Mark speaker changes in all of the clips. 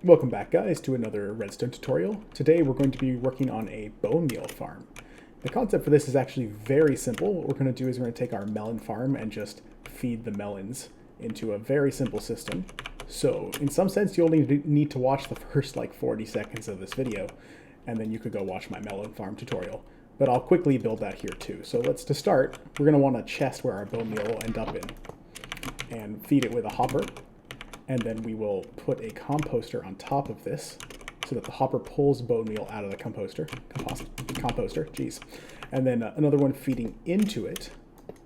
Speaker 1: Welcome back, guys, to another redstone tutorial. Today we're going to be working on a bone meal farm. The concept for this is actually very simple. What we're going to do is we're going to take our melon farm and just feed the melons into a very simple system. So in some sense you only need to watch the first like 40 seconds of this video, and then you could go watch my melon farm tutorial. But I'll quickly build that here too. So to start, we're going to want a chest where our bone meal will end up in, and feed it with a hopper. And then we will put a composter on top of this so that the hopper pulls bone meal out of the composter, geez. And then another one feeding into it.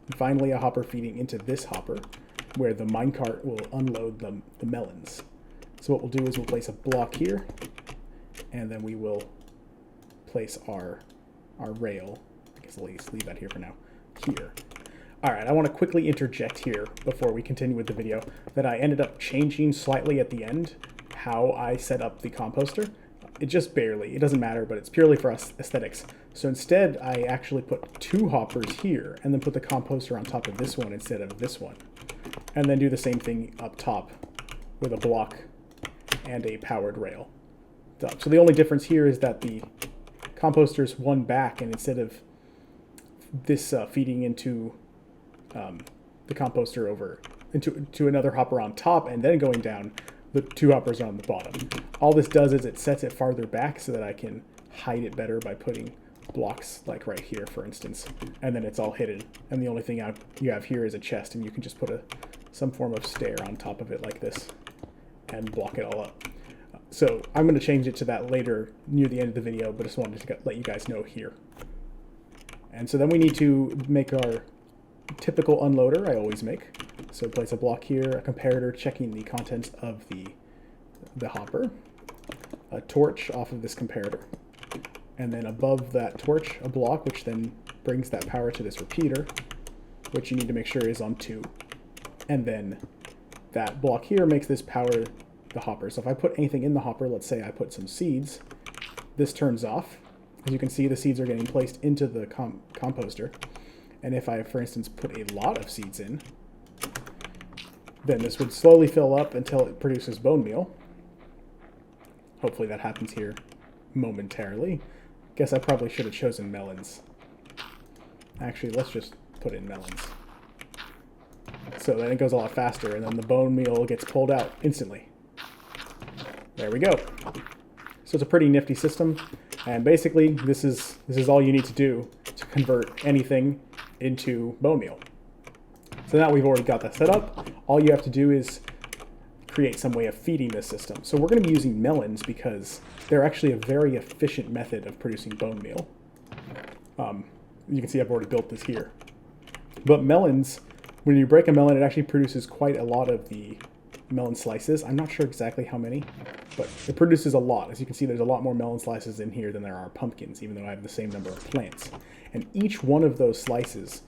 Speaker 1: And finally, a hopper feeding into this hopper where the minecart will unload the melons. So what we'll do is we'll place a block here, and then we will place our rail. I guess I'll leave that here for now, here. Alright, I want to quickly interject here before we continue with the video that I ended up changing slightly at the end how I set up the composter. It just barely, it doesn't matter, but it's purely for us aesthetics. So instead, I actually put two hoppers here and then put the composter on top of this one instead of this one. And then do the same thing up top with a block and a powered rail. So the only difference here is that the composter's one back, and instead of this feeding into the composter over into another hopper on top and then going down, the two hoppers on the bottom. All this does is it sets it farther back so that I can hide it better by putting blocks like right here, for instance, and then it's all hidden. And the only thing you have here is a chest, and you can just put some form of stair on top of it like this and block it all up. So I'm going to change it to that later near the end of the video, but just wanted to let you guys know here. And so then we need to make our typical unloader I always make. So place a block here, a comparator checking the contents of the hopper, a torch off of this comparator, and then above that torch a block which then brings that power to this repeater, which you need to make sure is on 2. And then that block here makes this power the hopper. So if I put anything in the hopper, let's say I put some seeds, this turns off. As you can see, the seeds are getting placed into the composter. And if I, for instance, put a lot of seeds in, then this would slowly fill up until it produces bone meal. Hopefully that happens here momentarily. Guess I probably should have chosen melons. Actually, let's just put in melons. So then it goes a lot faster, and then the bone meal gets pulled out instantly. There we go. So it's a pretty nifty system, and basically this is all you need to do to convert anything into bone meal. So now we've already got that set up. All you have to do is create some way of feeding this system. So we're going to be using melons because they're actually a very efficient method of producing bone meal. You can see I've already built this here. But melons, when you break a melon, it actually produces quite a lot of the melon slices. I'm not sure exactly how many, but it produces a lot. As you can see, there's a lot more melon slices in here than there are pumpkins, even though I have the same number of plants. And each one of those slices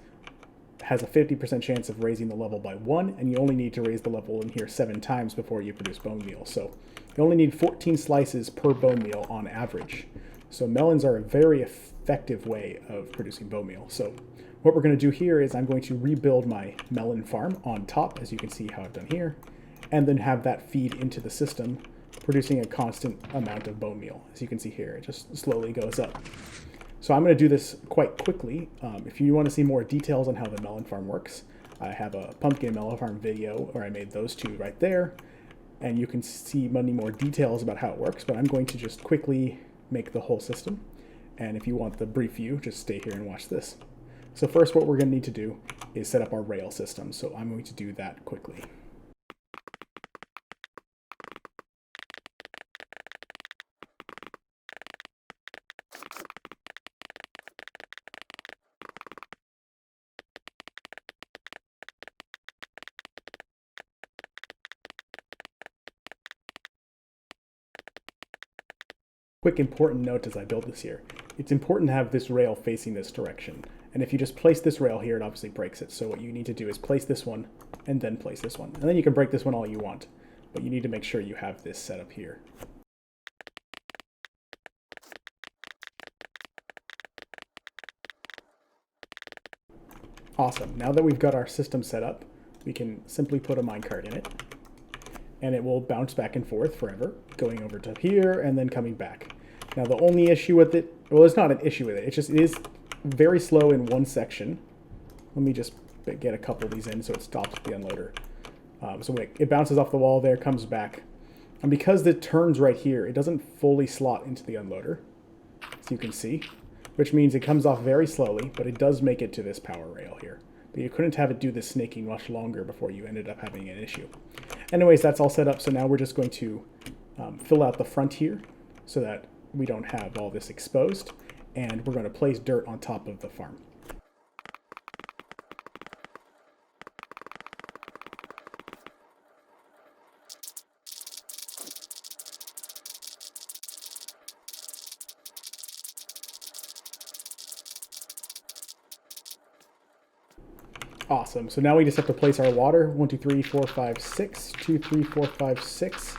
Speaker 1: has a 50% chance of raising the level by 1, and you only need to raise the level in here 7 times before you produce bone meal. So you only need 14 slices per bone meal on average. So melons are a very effective way of producing bone meal. So what we're going to do here is I'm going to rebuild my melon farm on top, as you can see how I've done here, and then have that feed into the system, producing a constant amount of bone meal. As you can see here, it just slowly goes up. So I'm going to do this quite quickly. If you want to see more details on how the melon farm works, I have a pumpkin melon farm video where I made those two right there, and you can see many more details about how it works, but I'm going to just quickly make the whole system. And if you want the brief view, just stay here and watch this. So first what we're going to need to do is set up our rail system. So I'm going to do that quickly. Quick important note as I build this here. It's important to have this rail facing this direction. And if you just place this rail here, it obviously breaks it. So what you need to do is place this one and then place this one. And then you can break this one all you want. But you need to make sure you have this set up here. Awesome. Now that we've got our system set up, we can simply put a minecart in it. and it will bounce back and forth forever, going over to here and then coming back. Now the only issue with it, well, it's not an issue with it, it is very slow in one section. Let me just get a couple of these in so it stops the unloader. So it bounces off the wall there, comes back. And because it turns right here, it doesn't fully slot into the unloader, as you can see, which means it comes off very slowly, but it does make it to this power rail here. But you couldn't have it do this snaking much longer before you ended up having an issue. Anyways, that's all set up, so now we're just going to fill out the front here so that we don't have all this exposed, and we're going to place dirt on top of the farm. Awesome. So now we just have to place our water. 1, 2, 3, 4, 5, 6. 2, 3, 4, 5, 6.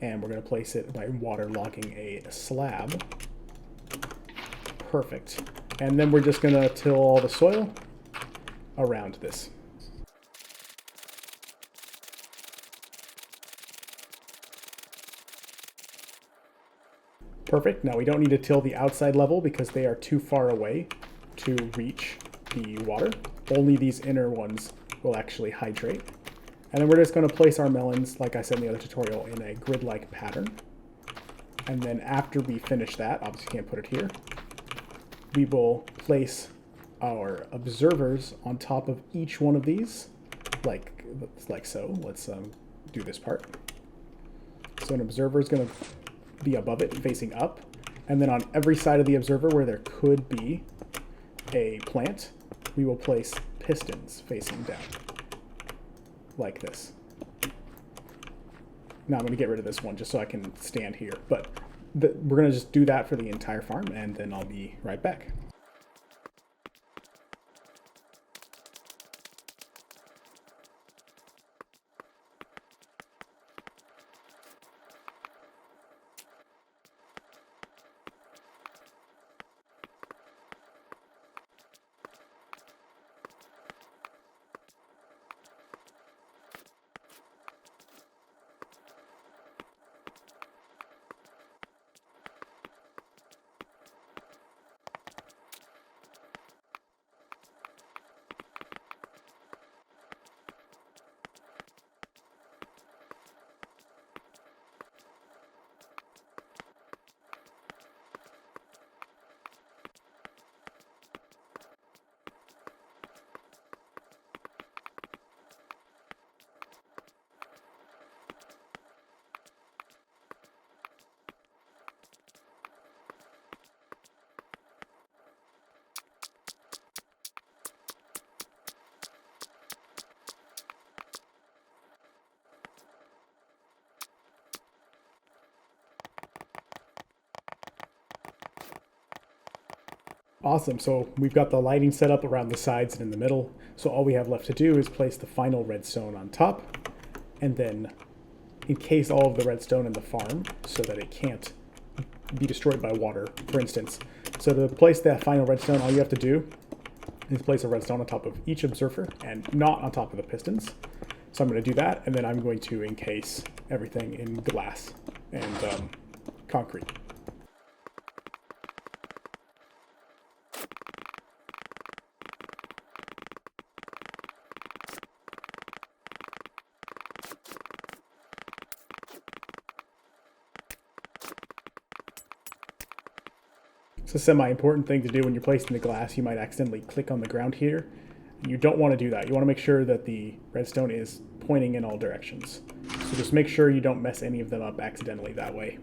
Speaker 1: And we're going to place it by water logging a slab. Perfect. And then we're just going to till all the soil around this. Perfect. Now we don't need to till the outside level because they are too far away to reach the water. Only these inner ones will actually hydrate. And then we're just going to place our melons, like I said in the other tutorial, in a grid-like pattern. And then after we finish that, obviously can't put it here, we will place our observers on top of each one of these, like so. Let's do this part. So an observer is going to be above it, facing up. And then on every side of the observer where there could be a plant, we will place pistons facing down, like this. Now I'm going to get rid of this one just so I can stand here. But we're going to just do that for the entire farm, and then I'll be right back. Awesome, so we've got the lighting set up around the sides and in the middle, so all we have left to do is place the final redstone on top, and then encase all of the redstone in the farm so that it can't be destroyed by water, for instance. So to place that final redstone, all you have to do is place a redstone on top of each observer and not on top of the pistons. So I'm going to do that, and then I'm going to encase everything in glass and concrete. It's a semi-important thing to do when you're placing the glass. You might accidentally click on the ground here. You don't want to do that. You want to make sure that the redstone is pointing in all directions. So just make sure you don't mess any of them up accidentally that way.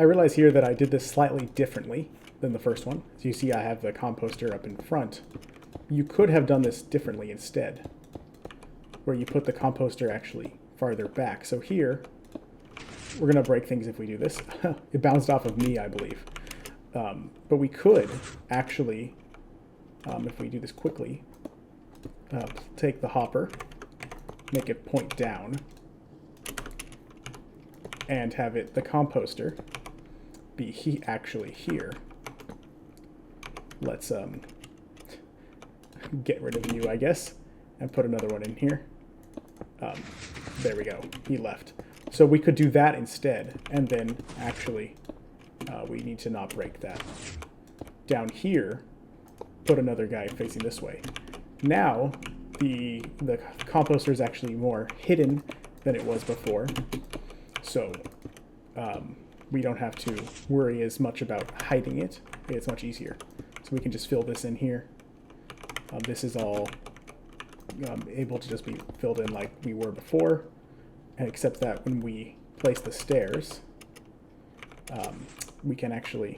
Speaker 1: I realize here that I did this slightly differently than the first one. So you see I have the composter up in front. You could have done this differently instead, where you put the composter actually farther back. So here, we're going to break things if we do this. It bounced off of me, I believe. But we could actually, if we do this quickly, take the hopper, make it point down, and have it, the composter, be actually here. Let's get rid of you, I guess, and put another one in here. There we go. He left. So we could do that instead, and then actually we need to not break that. Down here, put another guy facing this way. Now the composter is actually more hidden than it was before, so we don't have to worry as much about hiding it. It's much easier. So we can just fill this in here. This is all able to just be filled in like we were before, except that when we place the stairs, we can actually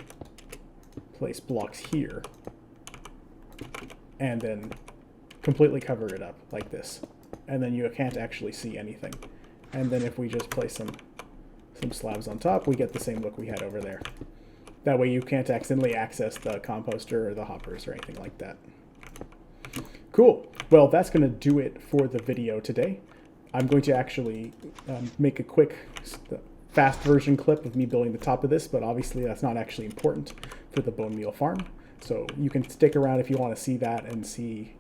Speaker 1: place blocks here and then completely cover it up like this. And then you can't actually see anything. And then if we just place some slabs on top, we get the same look we had over there. That way you can't accidentally access the composter or the hoppers or anything like that. Cool. Well, that's going to do it for the video today. I'm going to actually make a quick, fast version clip of me building the top of this, but obviously that's not actually important for the Bonemeal farm. So you can stick around if you want to see that and see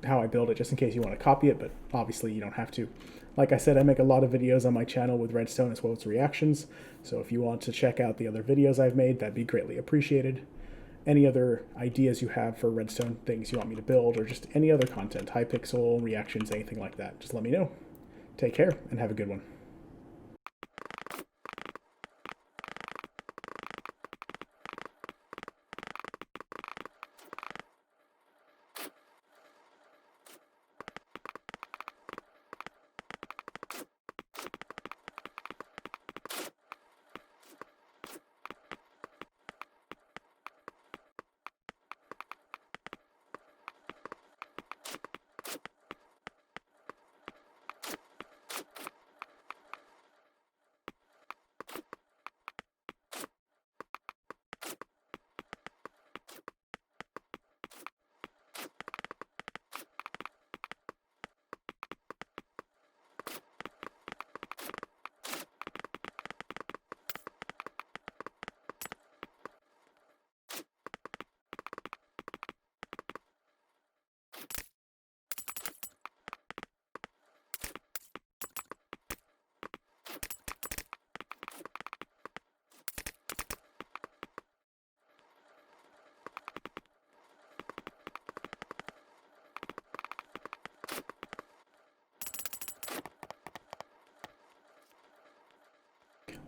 Speaker 1: how I build it, just in case you want to copy it, but obviously you don't have to. Like I said, I make a lot of videos on my channel with redstone as well as reactions, so if you want to check out the other videos I've made, that'd be greatly appreciated. Any other ideas you have for redstone things you want me to build, or just any other content, Hypixel, reactions, anything like that, just let me know. Take care, and have a good one.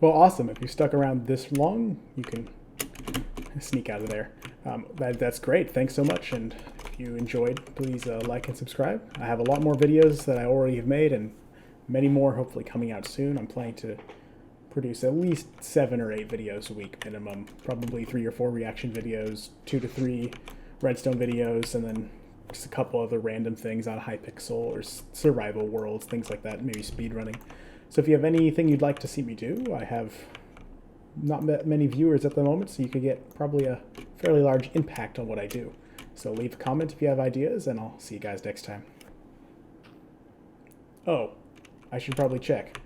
Speaker 1: Well, awesome. If you stuck around this long, you can sneak out of there. That's great. Thanks so much. And if you enjoyed, please like and subscribe. I have a lot more videos that I already have made and many more hopefully coming out soon. I'm planning to produce at least 7 or 8 videos a week minimum. Probably 3 or 4 reaction videos, 2 to 3 redstone videos, and then just a couple other random things on Hypixel or survival worlds, things like that, maybe speedrunning. So if you have anything you'd like to see me do, I have not many viewers at the moment, so you could get probably a fairly large impact on what I do. So leave a comment if you have ideas, and I'll see you guys next time. Oh, I should probably check.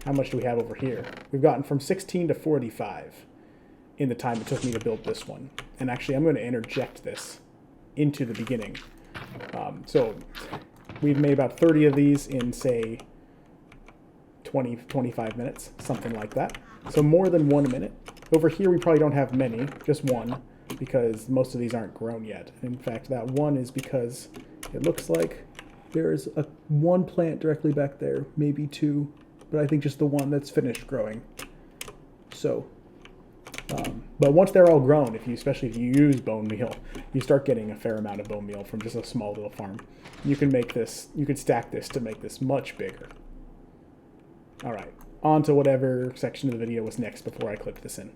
Speaker 1: How much do we have over here? We've gotten from 16 to 45 in the time it took me to build this one. And actually, I'm going to interject this into the beginning. So we've made about 30 of these in, say, 25 minutes, something like that. So more than 1 minute. Over here we probably don't have many, just one, because most of these aren't grown yet. In fact, that one is because it looks like there's one plant directly back there, maybe 2, but I think just the one that's finished growing. So, but once they're all grown, especially if you use bone meal, you start getting a fair amount of bone meal from just a small little farm. You can make this, you could stack this to make this much bigger. All right, on to whatever section of the video was next before I clipped this in.